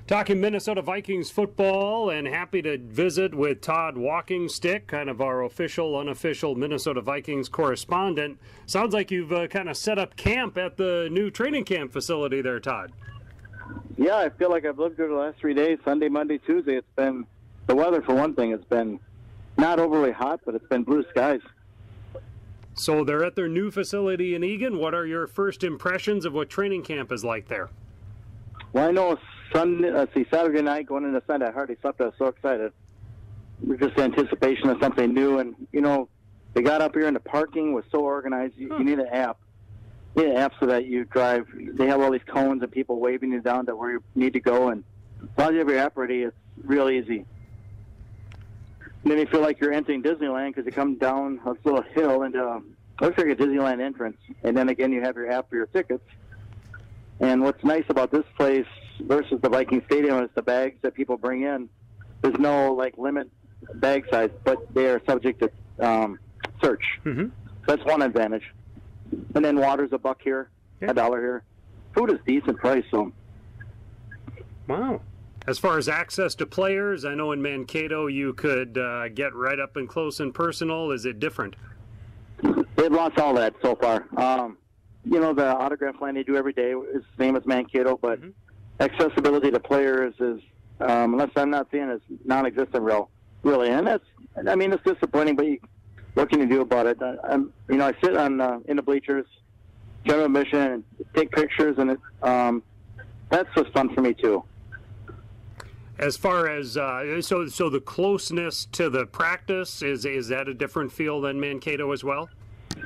Talking Minnesota Vikings football, and happy to visit with Todd Walkingstick, kind of our official, unofficial Minnesota Vikings correspondent. Sounds like you've kind of set up camp at the new training camp facility there, Todd. Yeah, I feel like I've lived here the last 3 days, Sunday, Monday, Tuesday. It's been, the weather for one thing, it's been not overly hot, but it's been blue skies. So they're at their new facility in Eagan. What are your first impressions of what training camp is like there? Well, I know Saturday night going into Sunday, I hardly slept. I was so excited. We're just anticipation of something new. And, you know, they got up here and the parking was so organized. You need an app. You need an app so that you drive. They have all these cones and people waving you down to where you need to go. And as long as you have your app ready, it's real easy. And then you feel like you're entering Disneyland because you come down this little hill and looks like a Disneyland entrance. And then again, you have your app for your tickets. And what's nice about this place versus the Viking Stadium is the bags that people bring in. There's no limit bag size, but they are subject to search. Mm-hmm. That's one advantage. And then water's $1 here, $1 here. Food is decent price. So. Wow. As far as access to players, I know in Mankato you could get right up and close and personal. Is it different? They've lost all that so far. You know, the autograph line they do every day is the same as Mankato, but accessibility to players is, unless I'm not seeing it, is non-existent really. And that's, I mean, it's disappointing, but what can you do about it? I sit on in the bleachers, general admission, and take pictures, and that's just fun for me too. As far as so the closeness to the practice is that a different feel than Mankato as well?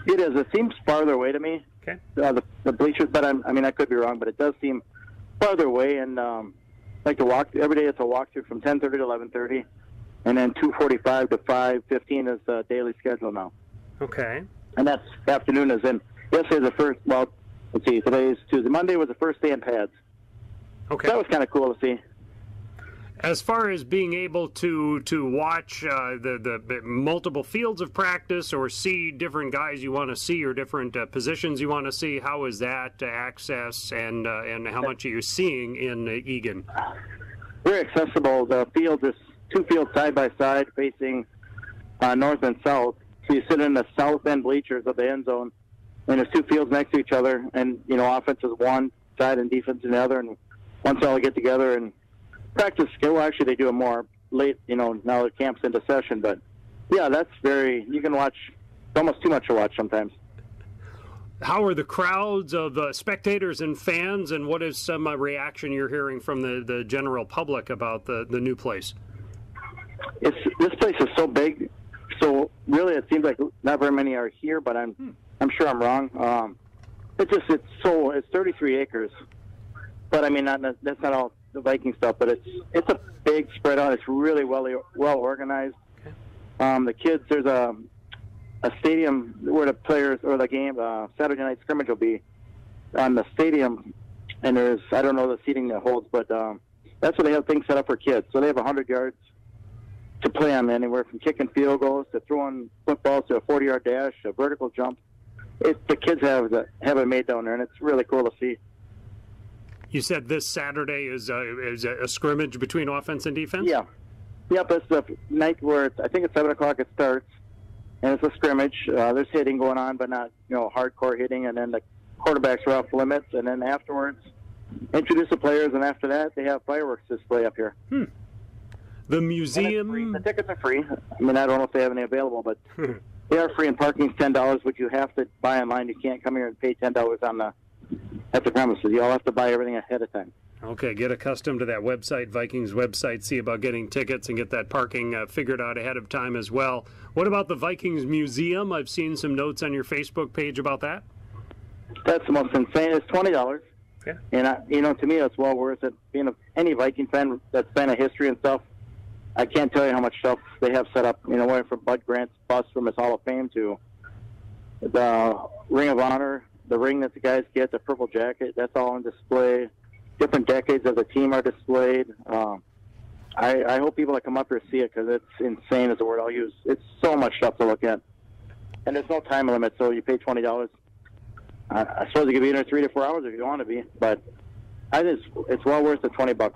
It is. It seems farther away to me. Okay. The bleachers, but I could be wrong, but it does seem farther away. And like to walk every day, it's a walkthrough from 10:30 to 11:30, and then 2:45 to 5:15 is the daily schedule now. Okay. And that's afternoon is in. Yesterday was the first. Well, let's see. Today's Tuesday. Monday was the first day in pads. Okay. So that was kind of cool to see. As far as being able to watch the multiple fields of practice or see different guys you want to see or different positions you want to see, how is that access and how much are you seeing in Eagan? Very accessible. The field is 2 fields side by side facing north and south. So you sit in the south end bleachers of the end zone, and there's 2 fields next to each other, and offense is one side and defense is the other, and once they all get together and practice, well, actually they do it more late, now the camp's into session, but yeah, that's you can watch, it's almost too much to watch sometimes. How are the crowds of spectators and fans, and what is some reaction you're hearing from the general public about the new place? This place is so big, so really it seems like not very many are here, but I'm sure I'm wrong. It's 33 acres, but I mean, that's not all the Viking stuff, but it's a big spread out. It's really well organized. Okay. The kids, there's a stadium where the players or the game Saturday night scrimmage will be on the stadium, and there's, I don't know the seating that holds, but that's where they have things set up for kids. So they have 100 yards to play on, anywhere from kicking field goals to throwing footballs to a 40-yard dash, a vertical jump. The kids have it made down there, and it's really cool to see. You said this Saturday is a scrimmage between offense and defense? Yeah. Yep, it's the night where I think it's 7 o'clock it starts, and it's a scrimmage. There's hitting going on, but not, hardcore hitting, and then the quarterbacks are off limits, and then afterwards, introduce the players, and after that, they have fireworks display up here. The museum? The tickets are free. I mean, I don't know if they have any available, but they are free, and parking's $10, which you have to buy online. You can't come here and pay $10 at the premises. You all have to buy everything ahead of time. Okay, get accustomed to that website, Vikings website, see about getting tickets and get that parking figured out ahead of time as well. What about the Vikings Museum? I've seen some notes on your Facebook page about that. That's the most insane. It's $20. Yeah. And, to me, it's well worth it. Being any Viking fan that's fan of history and stuff, I can't tell you how much stuff they have set up, went from Bud Grant's bust from his Hall of Fame to the Ring of Honor, the ring that the guys get, the purple jacket, that's all on display. Different decades of the team are displayed. I hope people that come up here see it because it's insane is the word I'll use. It's so much stuff to look at. And there's no time limit, so you pay $20. I suppose you could be in there 3 to 4 hours if you want to be, but it's well worth the $20.